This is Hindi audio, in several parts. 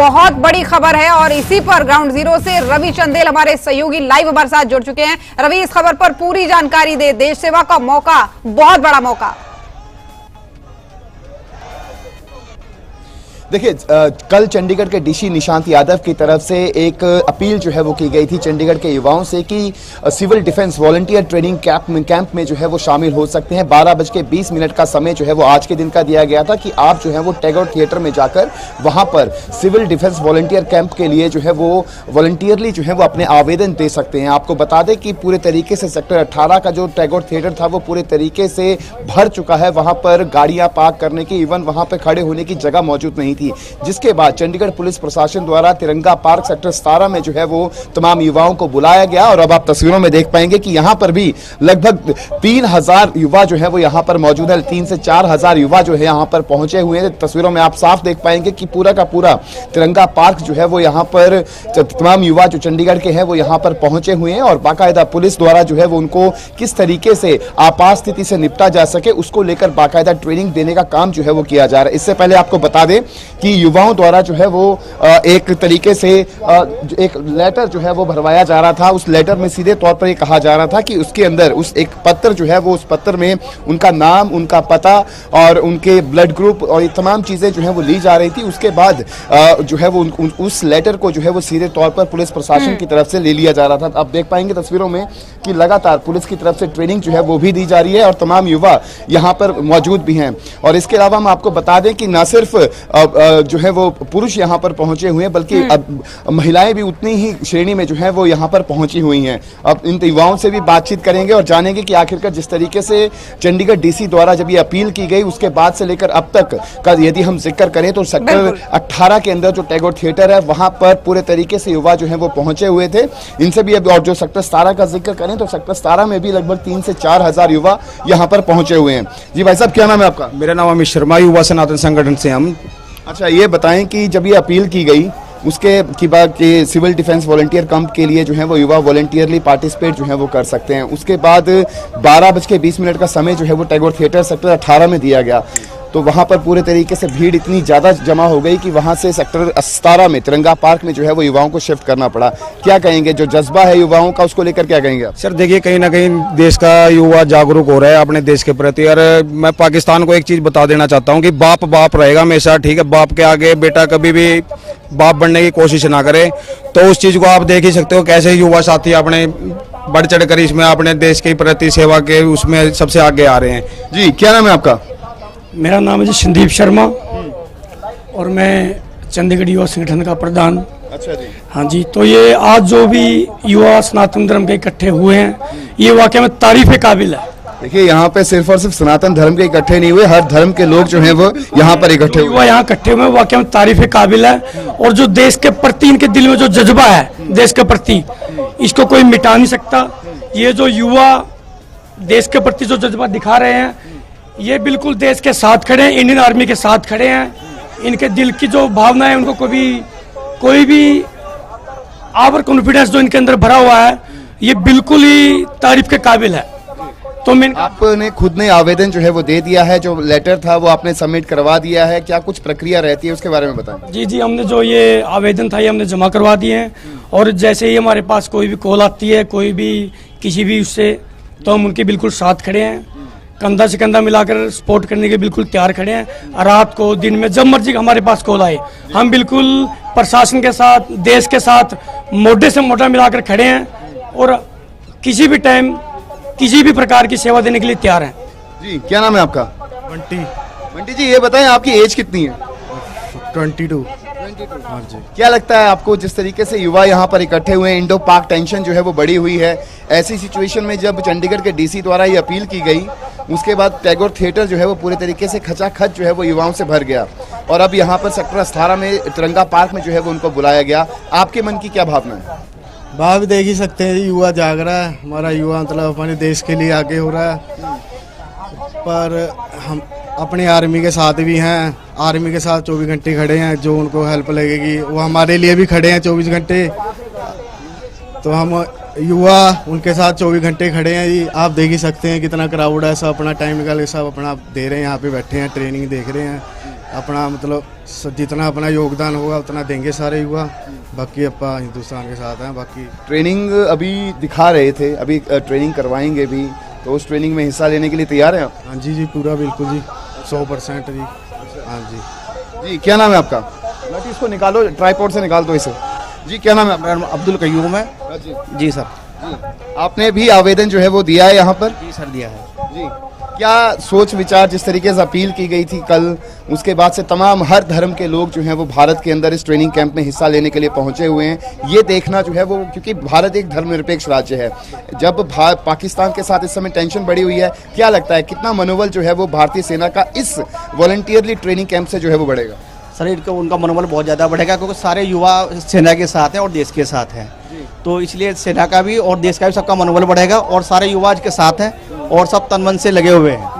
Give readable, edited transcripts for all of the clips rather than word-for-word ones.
बहुत बड़ी खबर है और इसी पर ग्राउंड जीरो से रवि चंदेल हमारे सहयोगी लाइव हमारे साथ जुड़ चुके हैं। रवि, इस खबर पर पूरी जानकारी दे। देश सेवा का मौका, बहुत बड़ा मौका। देखिए, कल चंडीगढ़ के डीसी निशांत यादव की तरफ से एक अपील जो है वो की गई थी चंडीगढ़ के युवाओं से कि civil defence volunteer training camp में जो है वो शामिल हो सकते हैं। 12:20 का समय जो है वो आज के दिन का दिया गया था कि आप जो है वो टैगोर थिएटर में जाकर वहां पर सिविल डिफेंस वॉलंटियर कैंप के लिए जो है वो वॉलंटियरली जो है वो अपने आवेदन दे सकते हैं। आपको बता दें कि पूरे तरीके से सेक्टर 18 का जो टैगोर थिएटर था वो पूरे तरीके से भर चुका है। वहां पर गाड़ियां पार्क करने की, इवन वहां पर खड़े होने की जगह मौजूद नहीं, जिसके बाद चंडीगढ़ पुलिस प्रशासन द्वारा तिरंगा पार्क सेक्टर 17 में जो है वो तमाम युवाओं को बुलाया गया। और अब आप तस्वीरों में देख पाएंगे कि यहां पर भी लगभग 3000 युवा जो है वो यहां पर मौजूद है। 3 से 4000 युवा जो है यहां पर पहुंचे हुए हैं। तस्वीरों में आप साफ देख पाएंगे कि पूरा का पूरा तिरंगा पार्क जो है वो यहां पर तमाम युवा जो चंडीगढ़ के हैं वो यहां पर पहुंचे हुए हैं और बाकायदा पुलिस द्वारा जो है वो उनको किस तरीके से आपात स्थिति से निपटा जा सके उसको लेकर बाकायदा ट्रेनिंग देने का काम जो है वो किया जा रहा है। इससे पहले आपको बता दें कि युवाओं द्वारा जो है वो एक तरीके से एक लेटर जो है वो भरवाया जा रहा था। उस लेटर में सीधे तौर पर ये कहा जा रहा था कि उसके अंदर उस एक पत्र जो है वो उस पत्र में उनका नाम, उनका पता और उनके ब्लड ग्रुप और ये तमाम चीजें जो है वो ली जा रही थी। उसके बाद जो है वो उस लेटर को जो है वो सीधे तौर पर पुलिस प्रशासन की तरफ से ले लिया जा रहा था। आप देख पाएंगे तस्वीरों में कि लगातार पुलिस की तरफ से ट्रेनिंग जो है वो भी दी जा रही है और तमाम युवा यहाँ पर मौजूद भी हैं। और इसके अलावा हम आपको बता दें कि न सिर्फ जो है वो पुरुष यहाँ पर पहुंचे हुए हैं बल्कि अब महिलाएं भी उतनी ही श्रेणी में जो है वो यहाँ पर पहुंची हुई हैं। अब इन युवाओं से भी बातचीत करेंगे और जानेंगे कि आखिरकार जिस तरीके से चंडीगढ़ डीसी द्वारा जब ये अपील की गई उसके बाद से लेकर अब तक का यदि हम जिक्र करें तो सेक्टर 18 के अंदर जो टैगोर थिएटर है वहां पर पूरे तरीके से युवा जो है वो पहुंचे हुए थे। इनसे भी अब और जो सेक्टर 17 का जिक्र करें तो सेक्टर 17 में भी लगभग 3 से 4000 युवा यहाँ पर पहुंचे हुए हैं। जी भाई साहब, क्या नाम है आपका? मेरा नाम अमित शर्मा, युवा सनातन संगठन से हम। अच्छा, ये बताएं कि जब ये अपील की गई उसके की बाद के सिविल डिफेंस वॉलंटियर कैंप के लिए जो है वो युवा वॉलंटियरली पार्टिसिपेट जो है वो कर सकते हैं। उसके बाद 12:20 का समय जो है वो टैगोर थिएटर सेक्टर 18 में दिया गया तो वहां पर पूरे तरीके से भीड़ इतनी ज्यादा जमा हो गई कि वहां से सेक्टर 17 में तिरंगा पार्क में जो है वो युवाओं को शिफ्ट करना पड़ा। क्या कहेंगे, जो जज्बा है युवाओं का उसको लेकर क्या कहेंगे आप? सर देखिए, कहीं ना कहीं देश का युवा जागरूक हो रहा है अपने देश के प्रति। और मैं पाकिस्तान को एक चीज बता देना चाहता हूँ कि बाप बाप रहेगा हमेशा, ठीक है। बाप के आगे बेटा कभी भी बाप बनने की कोशिश ना करे। तो उस चीज को आप देख ही सकते हो कैसे युवा साथी अपने बढ़ चढ़ कर इसमें अपने देश के प्रति सेवा के उसमें सबसे आगे आ रहे हैं। जी, क्या नाम है आपका? मेरा नाम है जी संदीप शर्मा और मैं चंडीगढ़ युवा संगठन का प्रधान। अच्छा जी। हाँ जी, तो ये आज जो भी युवा सनातन धर्म के इकट्ठे हुए हैं ये वाकई में तारीफ काबिल है। देखिए, यहाँ पे सिर्फ और सिर्फ सनातन धर्म के इकट्ठे नहीं हुए, हर धर्म के लोग जो हैं वो यहाँ पर इकट्ठे हुए। युवा यहाँ इकट्ठे हुए वाकई में तारीफ काबिल है। और जो देश के प्रति इनके दिल में जो जज्बा है देश के प्रति, इसको कोई मिटा नहीं सकता। ये जो युवा देश के प्रति जो जज्बा दिखा रहे हैं ये बिल्कुल देश के साथ खड़े हैं, इंडियन आर्मी के साथ खड़े हैं। इनके दिल की जो भावना है उनको कोई भी आवर कॉन्फिडेंस जो इनके अंदर भरा हुआ है ये बिल्कुल ही तारीफ के काबिल है। तो मैं आपने खुद ने आवेदन जो है वो दे दिया है, जो लेटर था वो आपने सबमिट करवा दिया है, क्या कुछ प्रक्रिया रहती है उसके बारे में बताएं? जी, हमने जो ये आवेदन था ये हमने जमा करवा दिए हैं और जैसे ही हमारे पास कोई भी कॉल आती है कोई भी किसी भी उससे, तो हम उनके बिल्कुल साथ खड़े हैं, कंधा से कंधा मिलाकर सपोर्ट करने के बिल्कुल तैयार खड़े हैं। रात को दिन में जब मर्जी हमारे पास कॉल आए हम बिल्कुल प्रशासन के साथ, देश के साथ मोढे से मोढा मिलाकर खड़े हैं और किसी भी टाइम किसी भी प्रकार की सेवा देने के लिए तैयार हैं। जी, क्या नाम है आपका? बंटी जी, ये बताएं आपकी एज कितनी है? 22। हाँ जी। क्या लगता है आपको, जिस तरीके से युवा यहाँ पर इकट्ठे हुए हैं, इंडो पाक टेंशन जो है वो बढ़ी हुई है, ऐसी सिचुएशन में जब चंडीगढ़ के डीसी द्वारा ये अपील की गई उसके बाद टैगोर थिएटर जो है वो पूरे तरीके से खचाखच जो है वो युवाओं से भर गया और अब यहाँ पर सेक्टर 18 में तिरंगा पार्क में जो है वो उनको बुलाया गया, आपके मन की क्या भावना है? भाव देख ही सकते हैं, युवा जाग रहा है, हमारा युवा मतलब अपने देश के लिए आगे हो रहा है। पर हम अपनी आर्मी के साथ भी हैं, आर्मी के साथ 24 घंटे खड़े हैं, जो उनको हेल्प लगेगी वो हमारे लिए भी खड़े हैं 24 घंटे। तो हम युवा उनके साथ 24 घंटे खड़े हैं जी। आप देख ही सकते हैं कितना क्राउड है, सब अपना टाइम निकाल के सब अपना दे रहे हैं, यहाँ पे बैठे हैं, ट्रेनिंग देख रहे हैं। अपना मतलब जितना अपना योगदान होगा उतना देंगे सारे युवा। बाकी अपा हिंदुस्तान के साथ हैं। बाकी ट्रेनिंग अभी दिखा रहे थे, अभी ट्रेनिंग करवाएंगे भी, तो उस ट्रेनिंग में हिस्सा लेने के लिए तैयार हैं आप? हाँ जी जी, पूरा बिल्कुल जी, 100% जी। हाँ जी जी, क्या नाम है आपका? लटी इसको निकालो, ट्राइपॉड से निकाल दो इसे। जी, क्या नाम है आपका? मेरा नाम अब्दुल कयूम है। जी सर। आपने भी आवेदन जो है वो दिया है यहाँ पर? जी सर, दिया है। जी, क्या सोच विचार, जिस तरीके से अपील की गई थी कल, उसके बाद से तमाम हर धर्म के लोग जो हैं वो भारत के अंदर इस ट्रेनिंग कैंप में हिस्सा लेने के लिए पहुंचे हुए हैं। ये देखना जो है वो, क्योंकि भारत एक धर्मनिरपेक्ष राज्य है, जब पाकिस्तान के साथ इस समय टेंशन बढ़ी हुई है, क्या लगता है कितना मनोबल जो है वो भारतीय सेना का इस वॉलंटियरली ट्रेनिंग कैंप से जो है वो बढ़ेगा? सर इनका उनका मनोबल बहुत ज़्यादा बढ़ेगा, क्योंकि सारे युवा सेना के साथ हैं और देश के साथ हैं। तो इसलिए सेना का भी और देश का भी सबका मनोबल बढ़ेगा, और सारे युवा के साथ हैं और सब तन मन से लगे हुए हैं।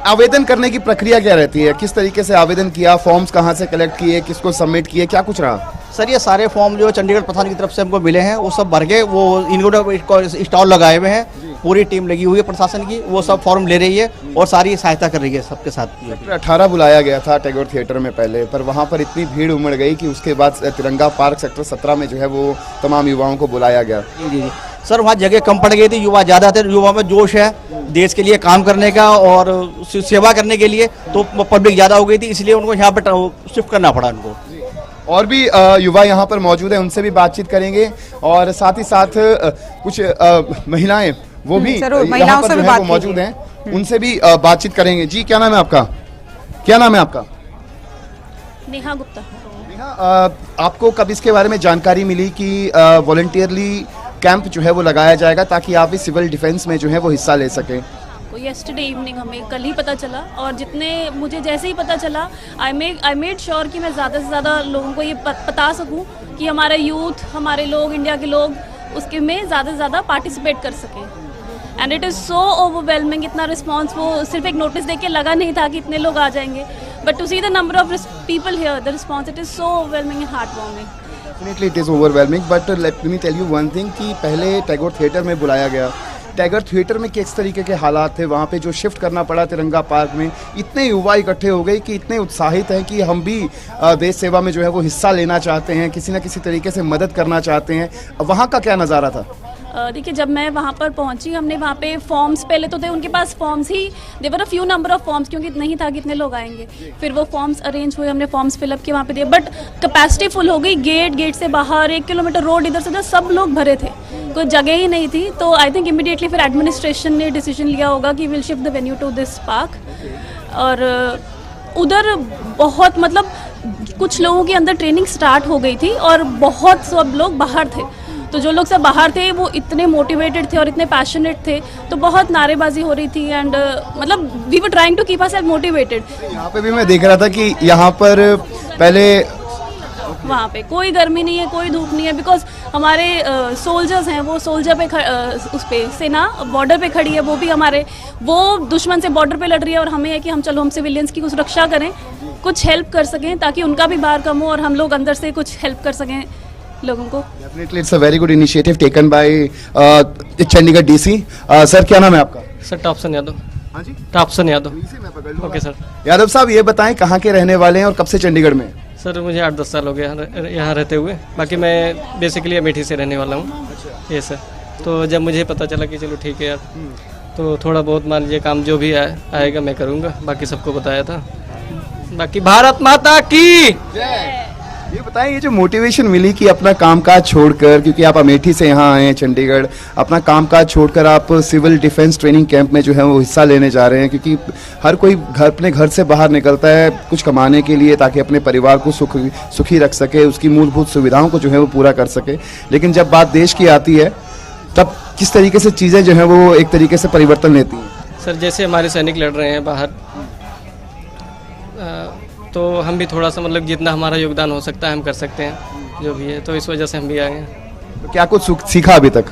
आवेदन करने की प्रक्रिया क्या रहती है? किस तरीके से आवेदन किया? फॉर्म्स कहाँ से कलेक्ट किए? किसको सबमिट किए? क्या कुछ रहा? सर ये सारे फॉर्म जो चंडीगढ़ प्रशासन की तरफ से हमको मिले हैं, वो सब भर के वो इनको स्टॉल लगाए हुए हैं, पूरी टीम लगी हुई है प्रशासन की, वो सब फॉर्म ले रही है और सारी सहायता कर रही है सबके साथ। सेक्टर 18 बुलाया गया था टैगोर थिएटर में पहले, पर वहाँ पर इतनी भीड़ उमड़ गई कि उसके बाद तिरंगा पार्क सेक्टर 17 में जो है वो तमाम युवाओं को बुलाया गया। जी जी जी सर, वहाँ जगह कम पड़ गई थी, युवा ज़्यादा थे, युवा में जोश है देश के लिए काम करने का और सेवा करने के लिए, तो पब्लिक ज़्यादा हो गई थी, इसलिए उनको यहाँ पर शिफ्ट करना पड़ा उनको। और भी युवा यहाँ पर मौजूद हैं, उनसे भी बातचीत करेंगे, और साथ ही साथ कुछ महिलाएं वो भी यहाँ पर जो है वो मौजूद हैं, उनसे भी बातचीत करेंगे। जी, क्या नाम है आपका? क्या नाम है आपका? नेहा गुप्ता। नेहा, आपको कब इसके बारे में जानकारी मिली कि वॉलंटियरली कैंप जो है वो लगाया जाएगा ताकि आप भी सिविल डिफेंस में जो है वो हिस्सा ले सकें? येस्टरडे इवनिंग हमें कल ही पता चला, और जितने मुझे जैसे ही पता चला आई मेड श्योर कि मैं ज़्यादा से ज़्यादा लोगों को ये बता सकूं कि हमारा यूथ, हमारे लोग, इंडिया के लोग उसके में ज़्यादा से ज़्यादा पार्टिसिपेट कर सकें। And it is so overwhelming, इतना रिस्पॉन्स वो सिर्फ एक नोटिस देख के लगा नहीं था कि इतने लोग आ जाएंगे, but to see the number of people here, the response, it is so overwhelming and heart warming. Definitely it is overwhelming, but let me tell you one thing कि पहले टैगोर थिएटर में बुलाया गया, टैगोर थिएटर में किस तरीके के हालात थे, वहाँ पे जो शिफ्ट करना पड़ा तिरंगा पार्क में, इतने युवा इकट्ठे हो गए कि इतने उत्साहित हैं कि हम भी देश सेवा में जो है वो हिस्सा लेना चाहते हैं, किसी न किसी तरीके से मदद करना चाहते हैं। वहाँ का क्या नज़ारा था? देखिए, जब मैं वहाँ पर पहुँची, हमने वहाँ पे फॉर्म्स पहले तो थे उनके पास, फॉर्म्स ही they were a few number of forms, क्योंकि नहीं था कि इतने लोग आएंगे। फिर वो फॉर्म्स अरेंज हुए, हमने फॉर्म्स फिलअप किए, वहाँ पे दिए, बट कैपेसिटी फुल हो गई। गेट से बाहर 1 किलोमीटर रोड इधर से उधर सब लोग भरे थे, कोई जगह ही नहीं थी। तो आई थिंक इमीडिएटली फिर एडमिनिस्ट्रेशन ने डिसीजन लिया होगा कि will shift the venue to this park. और उधर बहुत मतलब कुछ लोगों के अंदर ट्रेनिंग स्टार्ट हो गई थी और बहुत सब लोग बाहर थे। तो जो लोग सब बाहर थे वो इतने मोटिवेटेड थे और इतने पैशनेट थे, तो बहुत नारेबाजी हो रही थी, एंड मतलब we were trying to keep ourself motivated. यहाँ पे भी मैं देख रहा था कि यहाँ पर पहले वहाँ पे कोई गर्मी नहीं है, कोई धूप नहीं है, बिकॉज हमारे सोल्जर्स हैं, वो सोल्जर पे उस पे सेना बॉर्डर पे खड़ी है, वो भी हमारे वो दुश्मन से बॉर्डर पे लड़ रही है, और हमें है कि हम चलो हम सिविलियंस की कुछ रक्षा करें, कुछ हेल्प कर सकें ताकि उनका भी भार कम हो और हम लोग अंदर से कुछ हेल्प कर सकें लोगों को। Definitely it's a very good initiative taken by Chandigarh DC. Sir, क्या नाम है आपका? Sir Topson Yadav. हाँ जी, Topson Yadav. Okay sir. Yadav साहब, ये बताएं कहाँ के रहने वाले हैं और कब से चंडीगढ़ में? सर मुझे 8-10 साल हो गया यहाँ रहते हुए, बाकी मैं बेसिकली अमेठी से रहने वाला हूँ। ये सर, तो जब मुझे पता चला कि चलो ठीक है यार, तो थोड़ा बहुत मान लीजिए काम जो भी आएगा मैं करूँगा, बाकी सबको बताया था। बाकी भारत माता की। ये बताएं, ये जो मोटिवेशन मिली कि अपना कामकाज छोड़कर, क्योंकि आप अमेठी से यहाँ आए हैं चंडीगढ़, अपना कामकाज छोड़कर आप सिविल डिफेंस ट्रेनिंग कैंप में जो है वो हिस्सा लेने जा रहे हैं, क्योंकि हर कोई अपने घर से बाहर निकलता है कुछ कमाने के लिए ताकि अपने परिवार को सुखी रख सके, उसकी मूलभूत सुविधाओं को जो है वो पूरा कर सके। लेकिन जब बात देश की आती है तब किस तरीके से चीज़ें जो हैं वो एक तरीके से परिवर्तन लेती हैं? सर जैसे हमारे सैनिक लड़ रहे हैं बाहर, तो हम भी थोड़ा सा मतलब जितना हमारा योगदान हो सकता है हम कर सकते हैं जो भी है, तो इस वजह से हम भी आए हैं। तो क्या कुछ सीखा अभी तक?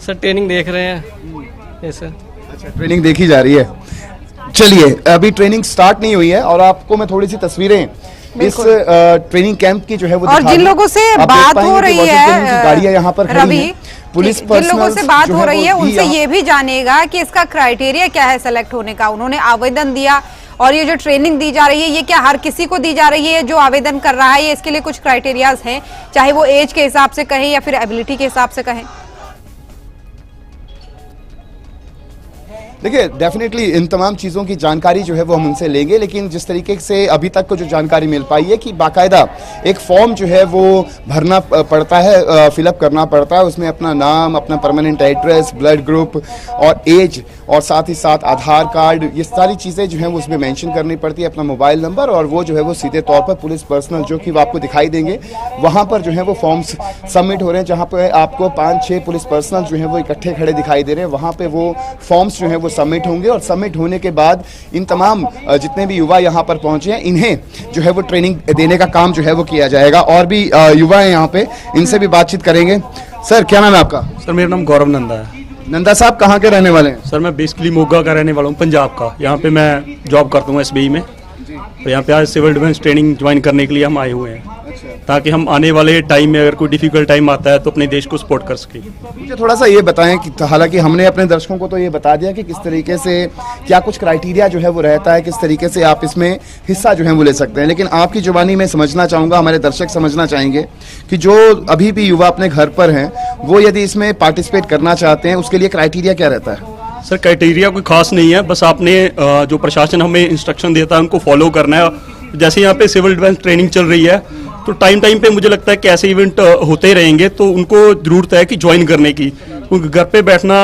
सर ट्रेनिंग देख रहे हैं ये सर। अच्छा, ट्रेनिंग देखी जा रही है। चलिए, अभी ट्रेनिंग स्टार्ट नहीं हुई है और आपको मैं थोड़ी सी तस्वीरें इस ट्रेनिंग कैंप की जो है वो और जिन लोगों से बात हो रही है गाड़ियां यहाँ पर खड़ी हैं, पुलिस जिन लोगों से बात हो रही है उनसे ये भी जानेगा कि इसका क्राइटेरिया क्या है सेलेक्ट होने का। उन्होंने आवेदन दिया और ये जो ट्रेनिंग दी जा रही है ये क्या हर किसी को दी जा रही है जो आवेदन कर रहा है, ये इसके लिए कुछ क्राइटेरियाज हैं, चाहे वो एज के हिसाब से कहें या फिर एबिलिटी के हिसाब से कहें? देखिए, डेफिनेटली इन तमाम चीज़ों की जानकारी जो है वो हम उनसे लेंगे, लेकिन जिस तरीके से अभी तक को जो जानकारी मिल पाई है कि बाकायदा एक फॉर्म जो है वो भरना पड़ता है, फिलअप करना पड़ता है, उसमें अपना नाम, अपना परमानेंट एड्रेस, ब्लड ग्रुप और एज और साथ ही साथ आधार कार्ड, ये सारी चीज़ें जो हैं वो उसमें मेंशन करनी पड़ती है, अपना मोबाइल नंबर, और वो जो है वो सीधे तौर पर पुलिस पर्सनल जो कि वो आपको दिखाई देंगे वहाँ पर जो है वो फॉर्म्स सबमिट हो रहे हैं, जहाँ पर आपको 5-6 पुलिस पर्सनल जो है वो इकट्ठे खड़े दिखाई दे रहे हैं। वहाँ पर वो फॉर्म्स जो है वो सबमिट होंगे और सबमिट होने के बाद इन तमाम जितने भी युवा यहाँ पर पहुंचे हैं इन्हें जो है वो ट्रेनिंग देने का काम जो है वो किया जाएगा। और भी युवा हैं यहाँ पे, इनसे भी बातचीत करेंगे। सर, क्या नाम है आपका? सर, मेरा नाम गौरव नंदा है। नंदा साहब, कहाँ के रहने वाले हैं? सर, मैं बेसिकली मोगा का रहने वाला हूँ, पंजाब का। यहाँ पे मैं जॉब करता हूँ SBI में। तो यहाँ पे आज सिविल डिफेंस ट्रेनिंग ज्वाइन करने के लिए हम आए हुए हैं, ताकि हम आने वाले टाइम में अगर कोई डिफिकल्ट टाइम आता है तो अपने देश को सपोर्ट कर सके। मुझे थोड़ा सा ये बताएं कि हालांकि हमने अपने दर्शकों को तो ये बता दिया कि किस तरीके से क्या कुछ क्राइटेरिया जो है वो रहता है, किस तरीके से आप इसमें हिस्सा जो है वो ले सकते हैं, लेकिन आपकी जुबानी में समझना चाहूँगा, हमारे दर्शक समझना चाहेंगे कि जो अभी भी युवा अपने घर पर हैं वो यदि इसमें पार्टिसिपेट करना चाहते हैं उसके लिए क्राइटेरिया क्या रहता है? सर, क्राइटेरिया कोई खास नहीं है, बस आपने जो प्रशासन हमें इंस्ट्रक्शन देता है उनको फॉलो करना है। जैसे यहाँ पे सिविल डिफेंस ट्रेनिंग चल रही है तो टाइम पे मुझे लगता है कि ऐसे इवेंट होते रहेंगे, तो उनको जरूरत है कि ज्वाइन करने की, क्योंकि घर पे बैठना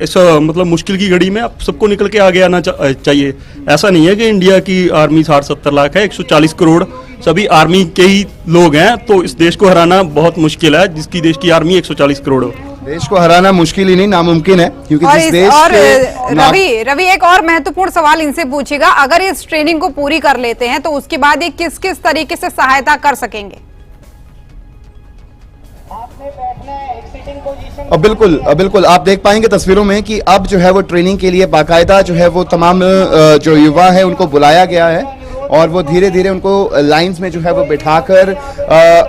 इस मतलब मुश्किल की घड़ी में आप सबको निकल के आगे आना चाहिए। ऐसा नहीं है कि इंडिया की आर्मी 60-70 लाख है, 140 करोड़ सभी आर्मी के ही लोग हैं, तो इस देश को हराना बहुत मुश्किल है, जिसकी देश की आर्मी 140 करोड़ हो। देश को हराना मुश्किल ही नहीं, नामुमकिन है, क्योंकि जिस देश के रवि एक और महत्वपूर्ण सवाल इनसे पूछेगा, अगर इस ट्रेनिंग को पूरी कर लेते हैं तो उसके बाद ये किस किस तरीके से सहायता कर सकेंगे? बिल्कुल आप देख पाएंगे तस्वीरों में कि अब जो है वो ट्रेनिंग के लिए बाकायदा जो है वो तमाम जो युवा है उनको बुलाया गया है और वो धीरे धीरे उनको लाइंस में जो है वो बिठाकर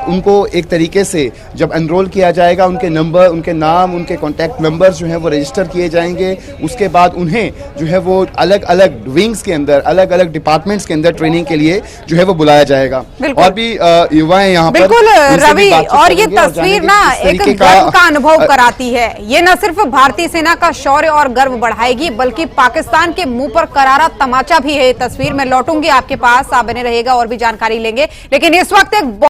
उनको एक तरीके से जब एनरोल किया जाएगा, उनके नंबर, उनके नाम, उनके कॉन्टैक्ट नंबर जो है वो रजिस्टर किए जाएंगे। उसके बाद उन्हें जो है वो अलग अलग विंग्स के अंदर, अलग अलग डिपार्टमेंट्स के अंदर ट्रेनिंग के लिए जो है वो बुलाया जाएगा। और भी युवा हैं यहाँ पर। बिल्कुल रवि, और ये तस्वीर ना एक गर्व का अनुभव कराती है। ये न सिर्फ भारतीय सेना का शौर्य और गर्व बढ़ाएगी, बल्कि पाकिस्तान के मुंह पर करारा तमाचा भी है। तस्वीर में लौटूंगी आपके पास, आप बने रहेगा और भी जानकारी लेंगे, लेकिन इस वक्त एक